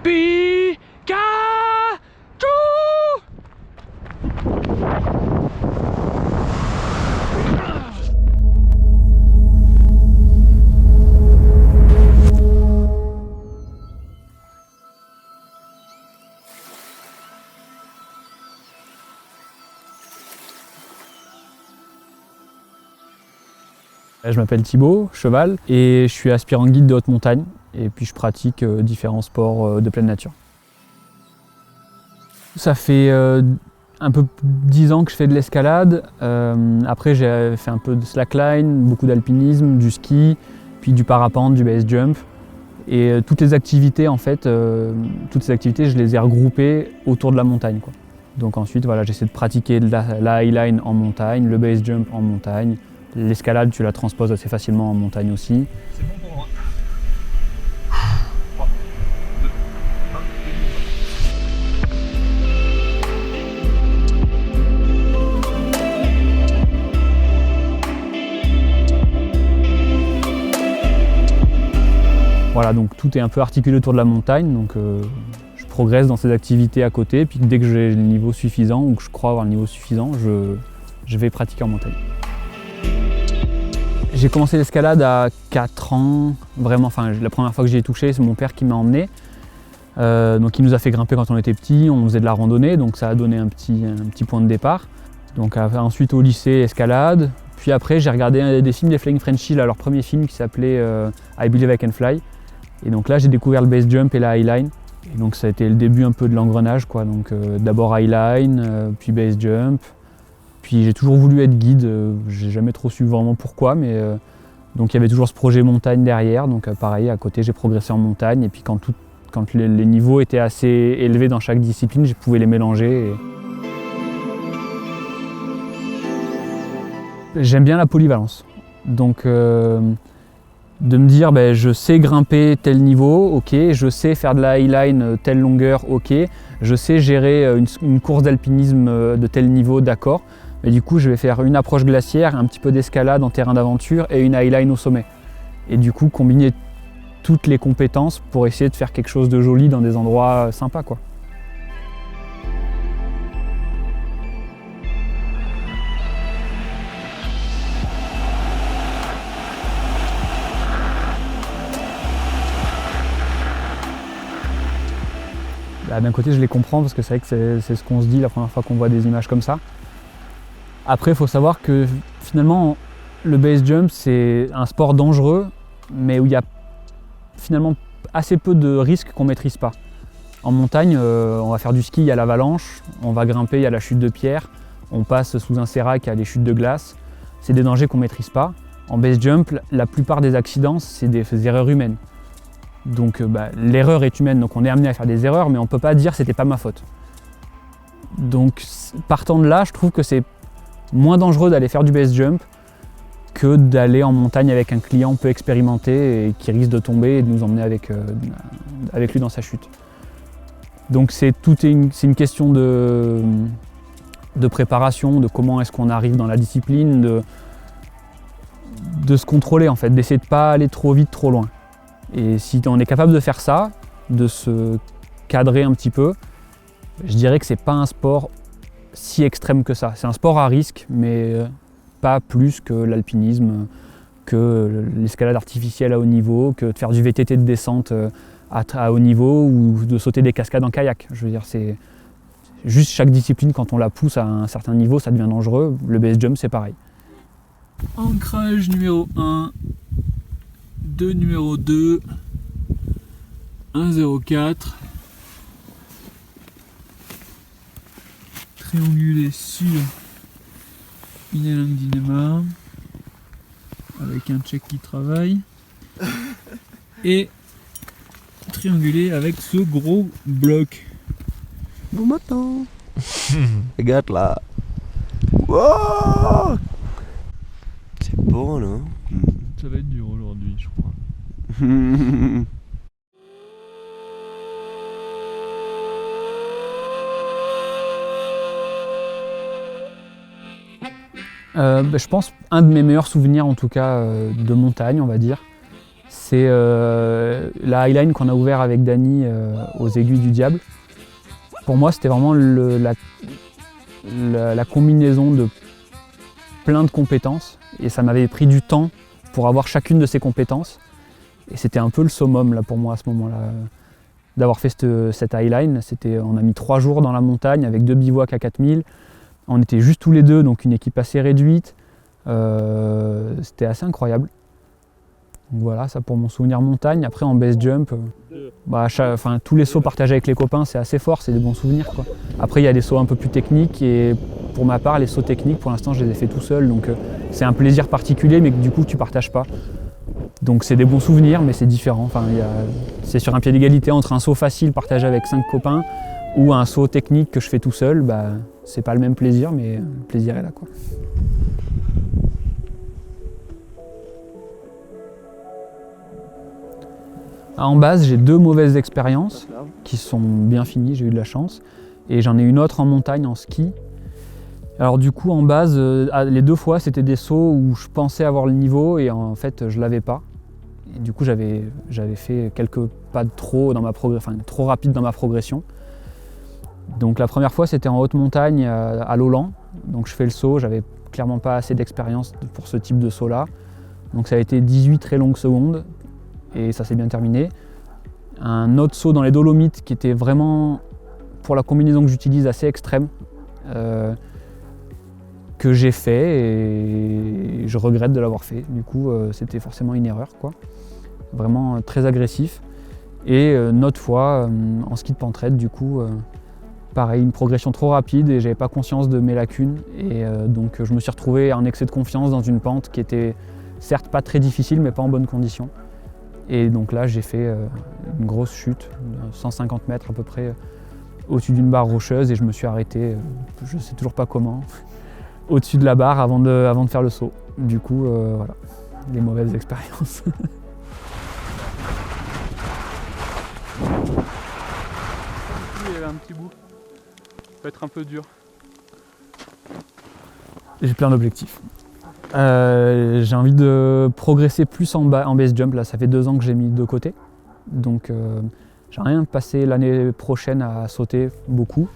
Pikachu! Je m'appelle Thibaut, cheval, et je suis aspirant guide de haute montagne. Et puis je pratique différents sports de pleine nature. Ça fait un peu 10 ans que je fais de l'escalade. Après j'ai fait un peu de slackline, beaucoup d'alpinisme, du ski, puis du parapente, du base jump. Et toutes les activités en fait, je les ai regroupées autour de la montagne, quoi. Donc ensuite voilà, j'essaie de pratiquer la highline en montagne, le base jump en montagne. L'escalade, tu la transposes assez facilement en montagne aussi. C'est bon pour moi. Voilà, donc tout est un peu articulé autour de la montagne, donc je progresse dans ces activités à côté, puis dès que j'ai le niveau suffisant, ou que je crois avoir le niveau suffisant, je vais pratiquer en montagne. J'ai commencé l'escalade à 4 ans, vraiment, enfin la première fois que j'y ai touché, c'est mon père qui m'a emmené. Donc il nous a fait grimper quand on était petit, on faisait de la randonnée, donc ça a donné un petit point de départ. Donc ensuite au lycée, escalade. Puis après j'ai regardé des films des Flying Frenchies, leur premier film qui s'appelait I Believe I Can Fly. Et donc là j'ai découvert le base jump et la highline. Et donc ça a été le début un peu de l'engrenage, quoi. Donc d'abord highline, puis base jump. Puis j'ai toujours voulu être guide, j'ai jamais trop su vraiment pourquoi, mais donc il y avait toujours ce projet montagne derrière, donc pareil, à côté j'ai progressé en montagne, et puis quand les niveaux étaient assez élevés dans chaque discipline, je pouvais les mélanger. J'aime bien la polyvalence, donc de me dire je sais grimper tel niveau, ok, je sais faire de la highline telle longueur, ok, je sais gérer une course d'alpinisme de tel niveau, d'accord. Et du coup, je vais faire une approche glaciaire, un petit peu d'escalade en terrain d'aventure et une highline au sommet. Et du coup, combiner toutes les compétences pour essayer de faire quelque chose de joli dans des endroits sympas, quoi. D'un côté, je les comprends parce que c'est vrai que c'est ce qu'on se dit la première fois qu'on voit des images comme ça. Après, il faut savoir que finalement, le base jump, c'est un sport dangereux, mais où il y a finalement assez peu de risques qu'on ne maîtrise pas. En montagne, on va faire du ski, il y a l'avalanche, on va grimper, il y a la chute de pierre, on passe sous un sérac, il y a les chutes de glace. C'est des dangers qu'on ne maîtrise pas. En base jump, la plupart des accidents, c'est des erreurs humaines. Donc l'erreur est humaine, donc on est amené à faire des erreurs, mais on ne peut pas dire c'était pas ma faute. Donc partant de là, je trouve que c'est moins dangereux d'aller faire du base jump que d'aller en montagne avec un client peu expérimenté et qui risque de tomber et de nous emmener avec lui dans sa chute. Donc c'est une question de préparation, de comment est-ce qu'on arrive dans la discipline, de se contrôler en fait, d'essayer de ne pas aller trop vite, trop loin. Et si on est capable de faire ça, de se cadrer un petit peu, je dirais que c'est pas un sport si extrême que ça. C'est un sport à risque, mais pas plus que l'alpinisme, que l'escalade artificielle à haut niveau, que de faire du VTT de descente à haut niveau ou de sauter des cascades en kayak. Je veux dire, c'est juste chaque discipline, quand on la pousse à un certain niveau, ça devient dangereux. Le base jump, c'est pareil. Ancrage numéro 1, 2 numéro 2, 1,04. Triangulé sur une élingue Dynama avec un check qui travaille et triangulé avec ce gros bloc. Bon matin. Regarde là. Wow, c'est bon là. Ça va être dur aujourd'hui, je crois. Je pense un de mes meilleurs souvenirs en tout cas de montagne, on va dire, c'est la highline qu'on a ouvert avec Dany aux Aiguilles du Diable. Pour moi, c'était vraiment la combinaison de plein de compétences et ça m'avait pris du temps pour avoir chacune de ces compétences. Et c'était un peu le summum là, pour moi à ce moment-là, d'avoir fait cette highline. On a mis 3 jours dans la montagne avec 2 bivouacs à 4000. On était juste tous les deux, donc une équipe assez réduite. C'était assez incroyable. Donc voilà, ça pour mon souvenir montagne. Après en base jump, tous les sauts partagés avec les copains, c'est assez fort, c'est des bons souvenirs, quoi. Après il y a des sauts un peu plus techniques et pour ma part les sauts techniques pour l'instant je les ai fait tout seul, donc c'est un plaisir particulier mais que du coup tu partages pas. Donc c'est des bons souvenirs mais c'est différent. Enfin, c'est sur un pied d'égalité entre un saut facile partagé avec 5 copains ou un saut technique que je fais tout seul. C'est pas le même plaisir mais le plaisir est là, quoi. En base, j'ai 2 mauvaises expériences qui sont bien finies, j'ai eu de la chance. Et j'en ai une autre en montagne, en ski. Alors du coup, en base, les 2 fois, c'était des sauts où je pensais avoir le niveau et en fait, je l'avais pas. Et du coup, j'avais fait quelques pas de trop trop rapide dans ma progression. Donc la première fois, c'était en haute montagne, à Lolland. Donc je fais le saut, j'avais clairement pas assez d'expérience pour ce type de saut-là. Donc ça a été 18 très longues secondes. Et ça s'est bien terminé. Un autre saut dans les Dolomites qui était vraiment, pour la combinaison que j'utilise, assez extrême, que j'ai fait et je regrette de l'avoir fait. Du coup, c'était forcément une erreur, quoi. Vraiment très agressif. Et une autre fois, en ski de pentraide, du coup, pareil, une progression trop rapide et j'avais pas conscience de mes lacunes. Et donc je me suis retrouvé en excès de confiance dans une pente qui était certes pas très difficile, mais pas en bonnes conditions. Et donc là, j'ai fait une grosse chute, de 150 mètres à peu près, au-dessus d'une barre rocheuse et je me suis arrêté, je ne sais toujours pas comment, au-dessus de la barre avant de faire le saut. Du coup, voilà, les mauvaises expériences. Il y avait un petit bout, ça peut être un peu dur. J'ai plein d'objectifs. J'ai envie de progresser plus en base jump, là ça fait 2 ans que j'ai mis de côté, donc j'aimerais bien passer l'année prochaine à sauter beaucoup,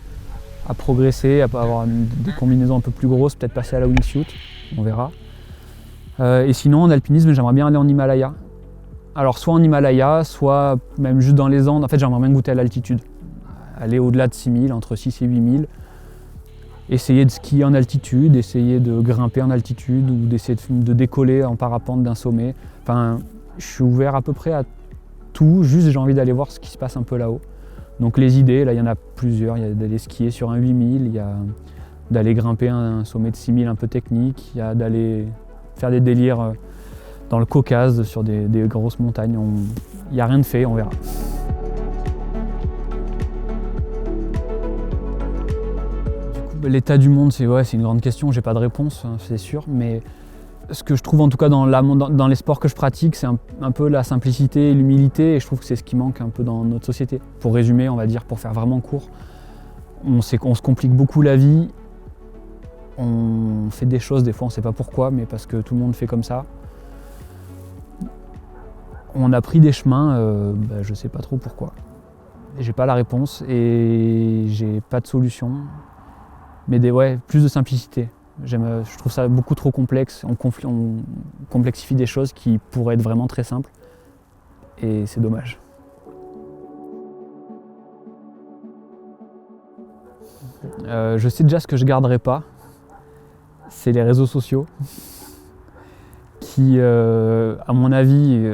à progresser, à avoir des combinaisons un peu plus grosses, peut-être passer à la wingsuit, on verra. Et sinon en alpinisme j'aimerais bien aller en Himalaya, alors soit en Himalaya, soit même juste dans les Andes. En fait j'aimerais bien goûter à l'altitude, aller au-delà de 6000, entre 6 et 8000. Essayer de skier en altitude, essayer de grimper en altitude ou d'essayer de décoller en parapente d'un sommet. Enfin, je suis ouvert à peu près à tout, juste j'ai envie d'aller voir ce qui se passe un peu là-haut. Donc les idées, là il y en a plusieurs, il y a d'aller skier sur un 8000, il y a d'aller grimper un sommet de 6000 un peu technique, il y a d'aller faire des délires dans le Caucase sur des grosses montagnes. Il n'y a rien de fait, on verra. L'état du monde, c'est une grande question, j'ai pas de réponse, c'est sûr, mais ce que je trouve en tout cas dans les sports que je pratique, c'est un peu la simplicité et l'humilité, et je trouve que c'est ce qui manque un peu dans notre société. Pour résumer, on va dire, pour faire vraiment court, on se complique beaucoup la vie, on fait des choses, des fois on sait pas pourquoi, mais parce que tout le monde fait comme ça. On a pris des chemins, je sais pas trop pourquoi. J'ai pas la réponse et j'ai pas de solution. Mais plus de simplicité. Je trouve ça beaucoup trop complexe. On complexifie des choses qui pourraient être vraiment très simples. Et c'est dommage. Je sais déjà ce que je garderai pas. C'est les réseaux sociaux. Qui, à mon avis,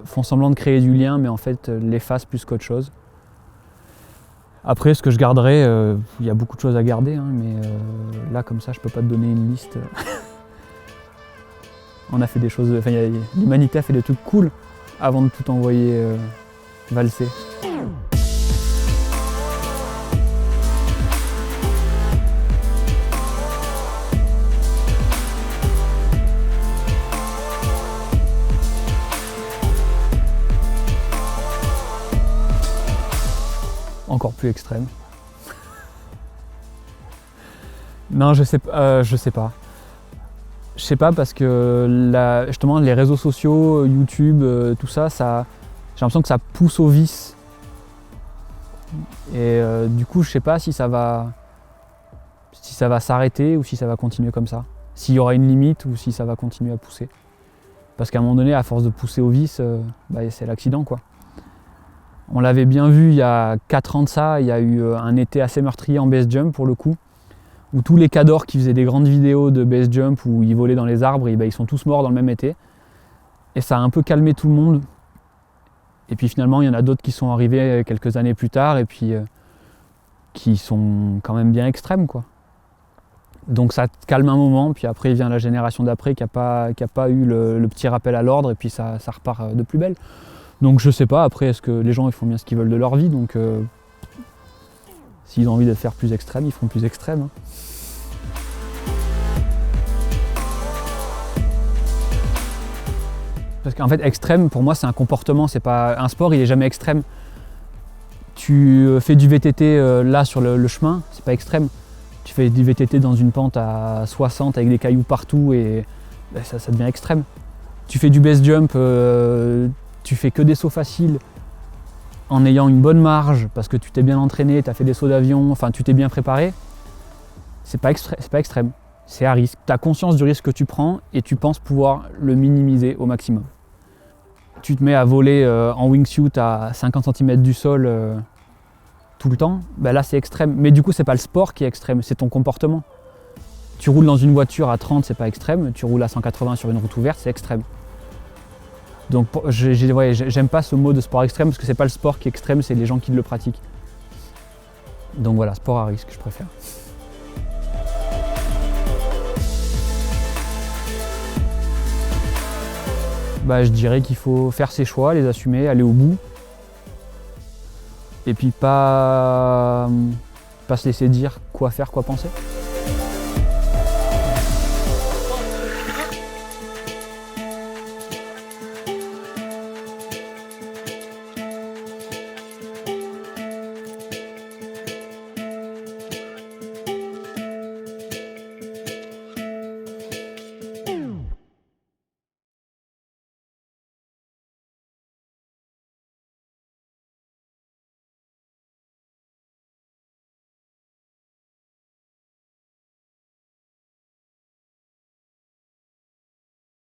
font semblant de créer du lien, mais en fait l'effacent plus qu'autre chose. Après, ce que je garderai, il y a beaucoup de choses à garder, mais là, comme ça, je peux pas te donner une liste. On a fait des choses, l'humanité a fait des trucs cool avant de tout envoyer valser. Encore plus extrême. Non, je sais pas. Je sais pas, parce que justement les réseaux sociaux, YouTube, tout ça, j'ai l'impression que ça pousse au vice. Et du coup, je sais pas si ça va s'arrêter ou si ça va continuer comme ça. S'il y aura une limite ou si ça va continuer à pousser. Parce qu'à un moment donné, à force de pousser au vice, c'est l'accident, quoi. On l'avait bien vu il y a 4 ans de ça, il y a eu un été assez meurtrier en base jump pour le coup, où tous les cadors qui faisaient des grandes vidéos de base jump où ils volaient dans les arbres, ils sont tous morts dans le même été. Et ça a un peu calmé tout le monde. Et puis finalement, il y en a d'autres qui sont arrivés quelques années plus tard et puis qui sont quand même bien extrêmes, quoi. Donc ça calme un moment, puis après vient la génération d'après qui n'a pas eu le petit rappel à l'ordre et puis ça repart de plus belle. Donc je sais pas, après est-ce que les gens ils font bien ce qu'ils veulent de leur vie, donc s'ils ont envie de faire plus extrême, ils feront plus extrême. Hein. Parce qu'en fait extrême pour moi c'est un comportement, c'est pas un sport, il est jamais extrême. Tu fais du VTT là sur le chemin, c'est pas extrême. Tu fais du VTT dans une pente à 60 avec des cailloux partout et ça devient extrême. Tu fais du base jump, tu fais que des sauts faciles en ayant une bonne marge parce que tu t'es bien entraîné, tu as fait des sauts d'avion, enfin tu t'es bien préparé. C'est pas extrême, c'est à risque. Tu as conscience du risque que tu prends et tu penses pouvoir le minimiser au maximum. Tu te mets à voler en wingsuit à 50 cm du sol tout le temps, là c'est extrême. Mais du coup c'est pas le sport qui est extrême, c'est ton comportement. Tu roules dans une voiture à 30, c'est pas extrême. Tu roules à 180 sur une route ouverte, c'est extrême. Donc j'aime pas ce mot de sport extrême parce que c'est pas le sport qui est extrême, c'est les gens qui le pratiquent. Donc voilà, sport à risque, je préfère. Je dirais qu'il faut faire ses choix, les assumer, aller au bout. Et puis pas se laisser dire quoi faire, quoi penser.